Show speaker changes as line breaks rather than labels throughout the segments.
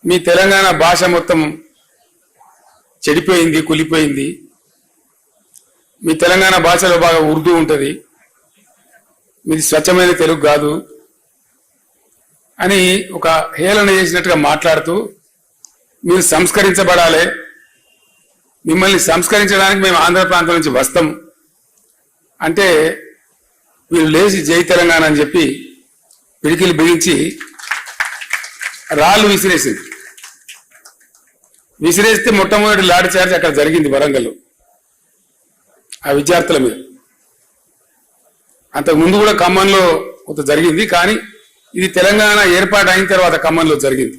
మీ తెలంగాణ భాష మొత్తం చెడిపోయింది, కులిపోయింది. మీ తెలంగాణ భాషలో బాగా ఉర్దూ ఉంటుంది, మీది స్వచ్ఛమైన తెలుగు కాదు అని ఒక హేళన చేసినట్టుగా మాట్లాడుతూ మీరు సంస్కరించబడాలి, మిమ్మల్ని సంస్కరించడానికి మేము ఆంధ్ర ప్రాంతం నుంచి వస్తాం అంటే వీళ్ళు లేచి జై తెలంగాణ అని చెప్పి పిడికిలు బిగించి రాళ్ళు విసిరేసింది. విసిరేస్తే మొట్టమొదటి లాఠీ చార్జ్ అక్కడ జరిగింది వరంగల్లో ఆ విద్యార్థుల మీద. అంతకు ముందు కూడా ఖమ్మంలో కొంత జరిగింది, కానీ ఇది తెలంగాణ ఏర్పాటు అయిన తర్వాత ఖమ్మంలో జరిగింది.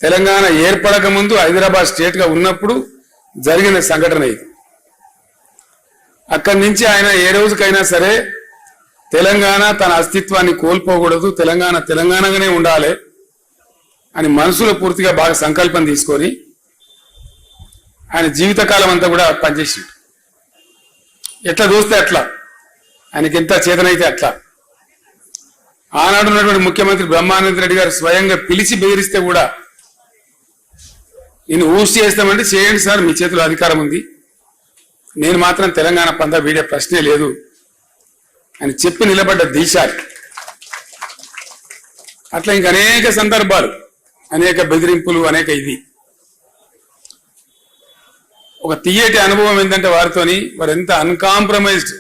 తెలంగాణ ఏర్పడక ముందు హైదరాబాద్ స్టేట్ గా ఉన్నప్పుడు జరిగిన సంఘటన ఇది. అక్కడి నుంచి ఆయన ఏ రోజుకైనా సరే తెలంగాణ తన అస్తిత్వాన్ని కోల్పోకూడదు, తెలంగాణ తెలంగాణగానే ఉండాలి అని మనసులో పూర్తిగా బాగా సంకల్పం తీసుకొని ఆయన జీవితకాలం అంతా కూడా పనిచేసిండు. ఎట్లా చూస్తే అట్లా, ఆయనకి ఎంత చేతనైతే అట్లా. ఆనాడు ఉన్నటువంటి ముఖ్యమంత్రి బ్రహ్మానంద రెడ్డి గారు స్వయంగా పిలిచి బెదిరిస్తే కూడా నేను ఊసి చేస్తామంటే చేయండి సార్, మీ చేతిలో అధికారం ఉంది, నేను మాత్రం తెలంగాణ పందా వీడే ప్రశ్నే లేదు అని చెప్పి నిలబడ్డ దీశాలు. అట్లా ఇంక అనేక సందర్భాలు, అనేక బెదిరింపులు, అనేక ఇది. ఒక తీయటి అనుభవం ఏంటంటే వారితోని వారు ఎంత అన్కాంప్రమైజ్డ్,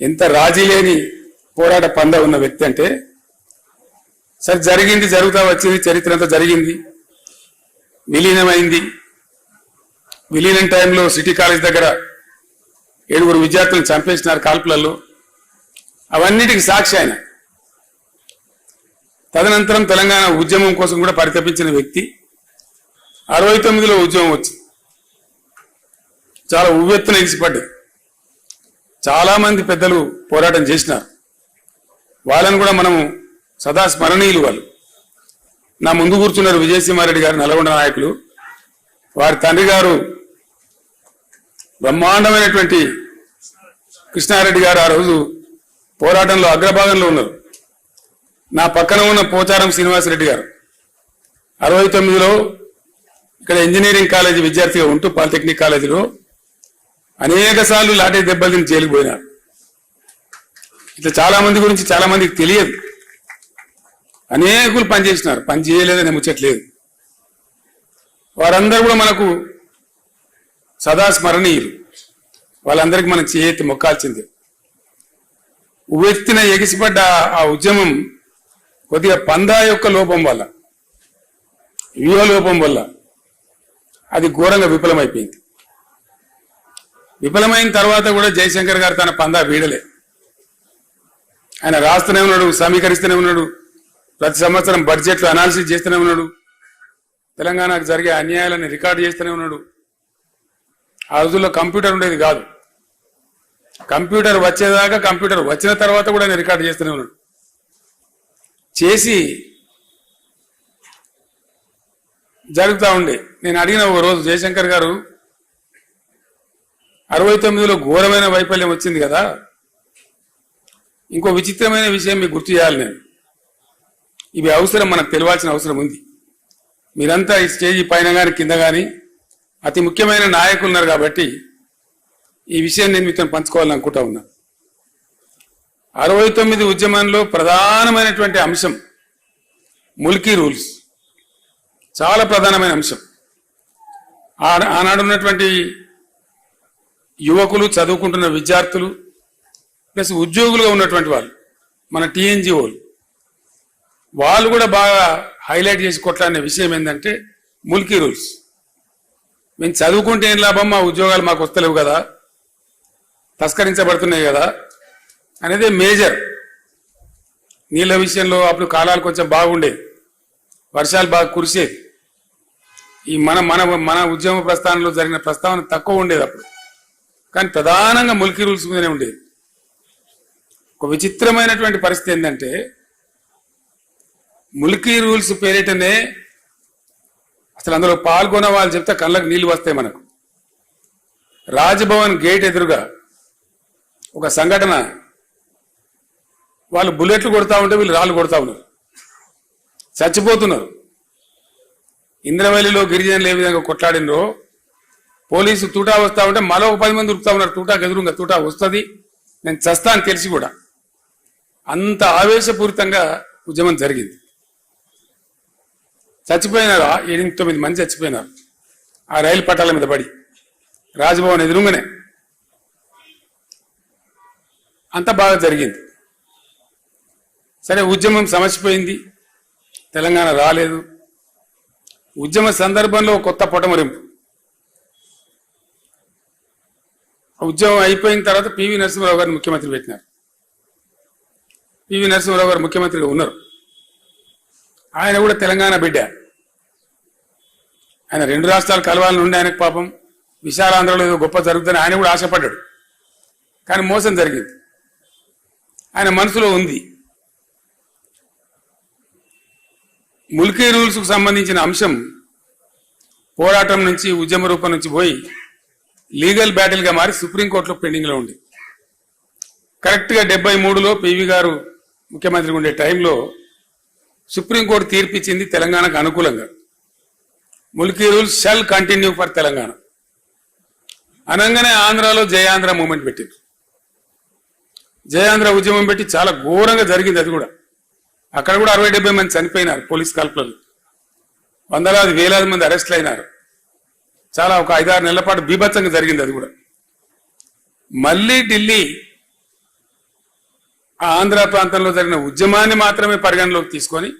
ఎంత రాజీ లేని పోరాట పంద ఉన్న వ్యక్తి అంటే, సరే జరిగింది, జరుగుతా వచ్చింది, చరిత్ర అంతా జరిగింది, విలీనమైంది. విలీనం టైంలో సిటీ కాలేజ్ దగ్గర 7 విద్యార్థులను చంపేసినారు కాల్పులలో, అవన్నిటికి సాక్షి ఆయన. తదనంతరం తెలంగాణ ఉద్యమం కోసం కూడా పరితపించిన వ్యక్తి. 69లో ఉద్యమం వచ్చింది, చాలా ఉవ్వెత్తున ఎగిసిపడ్డది. చాలా మంది పెద్దలు పోరాటం చేసినారు, వాళ్ళని కూడా మనము సదా స్మరణీయులు. వాళ్ళు నా ముందు కూర్చున్నారు విజయసింహారెడ్డి గారు, నల్గొండ నాయకులు. వారి తండ్రి గారు బ్రహ్మాండమైనటువంటి కృష్ణారెడ్డి గారు ఆ రోజు పోరాటంలో అగ్రభాగంలో ఉన్నారు. నా పక్కన ఉన్న పోచారం శ్రీనివాసరెడ్డి గారు 69లో ఇక్కడ ఇంజనీరింగ్ కాలేజీ విద్యార్థిగా ఉంటూ పాలిటెక్నిక్ కాలేజీలో అనేక సార్లు లాఠీ దెబ్బలు తిని జైలుకు పోయినారు. ఇట్లా చాలా మంది గురించి చాలా మందికి తెలియదు. అనేకులు పనిచేసినారు, పని చేయలేదని ముచ్చట్లేదు. వారందరూ కూడా మనకు సదా స్మరణీయులు. వాళ్ళందరికీ మనం చేతి మొక్కాల్సిందే. ఉవ్వెత్తిన ఎగిసిపడ్డ ఆ ఉద్యమం కొద్దిగా పందా యొక్క లోపం వల్ల, వ్యూహ లోపం వల్ల అది ఘోరంగా విఫలమైపోయింది. విఫలమైన తర్వాత కూడా జయశంకర్ గారు తన పందా వీడలే. ఆయన రాస్తూనే ఉన్నాడు, సమీకరిస్తూనే ఉన్నాడు, ప్రతి సంవత్సరం బడ్జెట్లు అనాలిసిస్ చేస్తూనే ఉన్నాడు, తెలంగాణకు జరిగే అన్యాయాలను రికార్డు చేస్తూనే ఉన్నాడు. ఆ రోజుల్లో కంప్యూటర్ ఉండేది కాదు, కంప్యూటర్ వచ్చేదాకా, కంప్యూటర్ వచ్చిన తర్వాత కూడా ఆయన రికార్డు చేస్తూనే ఉన్నాడు. చేసి జరుగుతూ ఉండే. నేను అడిగిన ఒక రోజు, జయశంకర్ గారు 69లో ఘోరమైన వైఫల్యం వచ్చింది కదా, ఇంకో విచిత్రమైన విషయం మీకు గుర్తు చేయాలి నేను. ఇవి అవసరం, మనకు తెలియాల్సిన అవసరం ఉంది. మీరంతా ఈ స్టేజీ పైన కానీ కింద కానీ అతి ముఖ్యమైన నాయకులు ఉన్నారు కాబట్టి ఈ విషయం నేను మీతో పంచుకోవాలనుకుంటా ఉన్నా. 69 ఉద్యమంలో ప్రధానమైనటువంటి అంశం ముల్కీ రూల్స్, చాలా ప్రధానమైన అంశం. ఆనాడు ఉన్నటువంటి యువకులు, చదువుకుంటున్న విద్యార్థులు, ప్లస్ ఉద్యోగులుగా ఉన్నటువంటి వాళ్ళు, మన టీఎన్జిఓలు, వాళ్ళు కూడా బాగా హైలైట్ చేసి కొట్లాడిన విషయం ఏంటంటే ముల్కీ రూల్స్. మేము చదువుకుంటే ఏం లాభం, మా ఉద్యోగాలు మాకు వస్తలేవు కదా, తస్కరించబడుతున్నాయి కదా అనేది మేజర్. నీళ్ళ విషయంలో అప్పుడు కాలాలు కొంచెం బాగుండేది, వర్షాలు బాగా కురిసేది. ఈ మన మన మన ఉద్యమ ప్రస్థానంలో జరిగిన ప్రస్తావన తక్కువ ఉండేది అప్పుడు, కానీ ప్రధానంగా ముల్కీ రూల్స్ మీదనే ఉండేది. ఒక విచిత్రమైనటువంటి పరిస్థితి ఏంటంటే, ముల్కీ రూల్స్ పేరిటనే అసలు అందులో పాల్గొన్న వాళ్ళు చెప్తే కళ్ళకు నీళ్లు వస్తాయి మనకు. రాజ్భవన్ గేట్ ఎదురుగా ఒక సంఘటన, వాళ్ళు బుల్లెట్లు కొడతా ఉంటే వీళ్ళు రాళ్ళు కొడతా ఉన్నారు, చచ్చిపోతున్నారు. ఇంద్రవల్లిలో గిరిజనులు ఏ విధంగా కొట్లాడినరో పోలీసు తూటా వస్తా ఉంటే మరో 10 మంది ఉరుకుతా ఉన్నారు. తూటా గదురుగా తూటా వస్తుంది, నేను చస్తా అని తెలిసి కూడా అంత ఆవేశపూరితంగా ఉద్యమం జరిగింది. చచ్చిపోయినారు 8-9 మంది చచ్చిపోయినారు ఆ రైలు పట్టాల మీద పడి, రాజ్భవన్ ఎదురుగానే. అంత బాగా జరిగింది. సరే, ఉద్యమం సమసిపోయింది, తెలంగాణ రాలేదు. ఉద్యమ సందర్భంలో కొత్త పొటమరింపు. ఉద్యమం అయిపోయిన తర్వాత పివి నరసింహారావు గారిని ముఖ్యమంత్రి పెట్టినారు. పివి నరసింహారావు గారు ముఖ్యమంత్రిగా ఉన్నారు. ఆయన కూడా తెలంగాణ బిడ్డ. ఆయన 2 రాష్ట్రాలు కలవాలని ఉండే ఆయనకు పాపం విశాలాంధ్రలో ఏదో గొప్ప జరుగుతుందని ఆయన కూడా ఆశపడ్డాడు. కానీ మోసం జరిగింది. ఆయన మనసులో ఉంది. ముల్కీ రూల్స్కు సంబంధించిన అంశం పోరాటం నుంచి, ఉద్యమ రూపం నుంచి పోయి లీగల్ బ్యాటిల్గా మారి సుప్రీంకోర్టులో పెండింగ్లో ఉంది. కరెక్ట్గా 73లో పివి గారు ముఖ్యమంత్రిగా ఉండే టైంలో సుప్రీంకోర్టు తీర్పిచ్చింది తెలంగాణకు అనుకూలంగా. Mulki rules shall continue for Telangana అనగానే ఆంధ్రాలో జయాంధ్ర మూవ్మెంట్ పెట్టింది. జయాంధ్ర ఉద్యమం పెట్టి చాలా ఘోరంగా జరిగింది. అది కూడా అక్కడ కూడా 60-70 మంది చనిపోయినారు పోలీస్ కాల్పులలో. వందలాది వేలాది మంది అరెస్ట్లు అయినారు. చాలా ఒక 5-6 నెలల పాటు బీభత్సంగా జరిగింది. అది కూడా మళ్ళీ ఢిల్లీ ఆ ఆంధ్ర ప్రాంతంలో జరిగిన ఉద్యమాన్ని మాత్రమే పరిగణలోకి తీసుకొని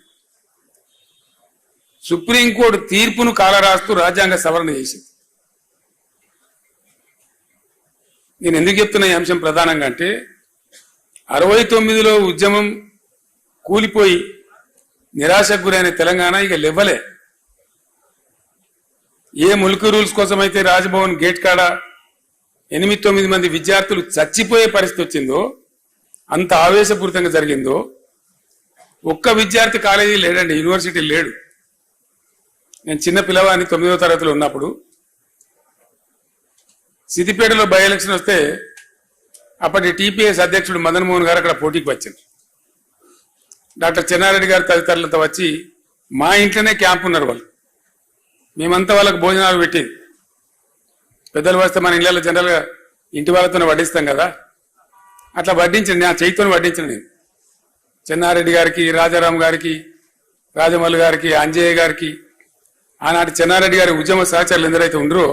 సుప్రీంకోర్టు తీర్పును కాలరాస్తూ రాజ్యాంగ సవరణ చేసింది. నేను ఎందుకు చెప్తున్నా ఈ అంశం ప్రధానంగా అంటే 69లో ఉద్యమం కూలిపోయి నిరాశకు గురైన తెలంగాణ ఇక లెవ్వలే. ఏ ముల్కీ రూల్స్ కోసమైతే రాజ్భవన్ గేట్ కాడ 8-9 మంది విద్యార్థులు చచ్చిపోయే పరిస్థితి వచ్చిందో, అంత ఆవేశపూరితంగా జరిగిందో, ఒక్క విద్యార్థి కాలేజీ లేడండి, యూనివర్సిటీ లేడు. నేను చిన్న పిల్లవాడిని 9వ తరగతిలో ఉన్నప్పుడు సిద్దిపేటలో బై ఎలక్షన్ వస్తే అప్పటి టీపీఎస్ అధ్యక్షుడు మదన్ మోహన్ గారు అక్కడ పోటీకి వచ్చారు. డాక్టర్ చెన్నారెడ్డి గారు తదితరులతో వచ్చి మా ఇంట్లోనే క్యాంప్ ఉన్నారు వాళ్ళు. మేమంతా వాళ్ళకు భోజనాలు పెట్టేది. పెద్దలు వస్తే మన ఇళ్లలో జనరల్గా ఇంటి వాళ్ళతోనే వడ్డిస్తాం కదా, అట్లా వడ్డించండి, నా చేయితో వడ్డించండి. నేను చెన్నారెడ్డి గారికి, రాజారాం గారికి, రాజమల్లు గారికి, అంజయ్య గారికి, ఆనాటి చెన్నారెడ్డి గారి ఉద్యమ సహచరులు ఎందరైతే ఉండరో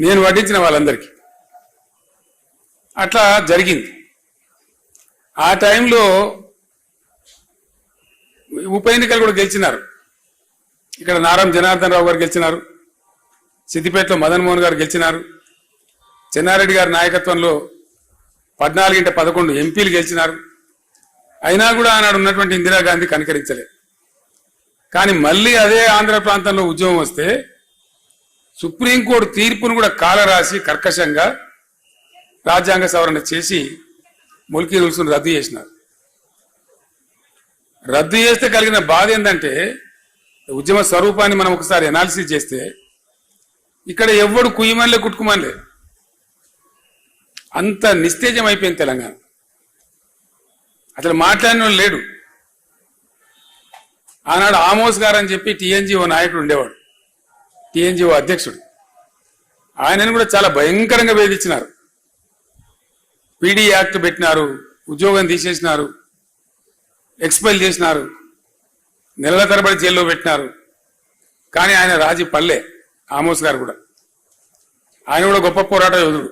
నేను వడ్డించిన వాళ్ళందరికీ. అట్లా జరిగింది. ఆ టైంలో ఉప ఎన్నికలు కూడా గెలిచినారు. ఇక్కడ నారం జనార్దన్ రావు గారు గెలిచినారు, సిద్దిపేటలో మదన్ మోహన్ గారు గెలిచినారు, చెన్నారెడ్డి గారి నాయకత్వంలో 14-11 ఎంపీలు గెలిచినారు. అయినా కూడా ఆనాడు ఉన్నటువంటి ఇందిరాగాంధీ కనికరించలేదు. కానీ మళ్ళీ అదే ఆంధ్ర ప్రాంతంలో ఉద్యమం వస్తే సుప్రీంకోర్టు తీర్పును కూడా కాలరాసి కర్కశంగా రాజ్యాంగ సవరణ చేసి ముల్కీ రూల్స్ రద్దు చేసినారు. రద్దు చేస్తే కలిగిన బాధ ఏంటంటే ఉద్యమ స్వరూపాన్ని మనం ఒకసారి అనాలిసిస్ చేస్తే ఇక్కడ ఎవ్వడు కుయ్యమనిలే కుట్టుకుమనిలే, అంత నిస్తేజం అయిపోయింది తెలంగాణ. అసలు మాట్లాడిన లేడు. ఆనాడు ఆమోస్ గారు అని చెప్పి టీఎన్జిఓ నాయకుడు ఉండేవాడు, టీఎన్జిఓ అధ్యక్షుడు. ఆయనను కూడా చాలా భయంకరంగా వేధించినారు. పీడీ యాక్ట్ పెట్టినారు, ఉద్యోగం తీసేసినారు, ఎక్స్పైల్ చేసినారు, నెలల తరబడి జైల్లో పెట్టినారు. కానీ ఆయన రాజీ పల్లె. ఆమోస్ గారు కూడా, ఆయన కూడా గొప్ప పోరాట యోధుడు.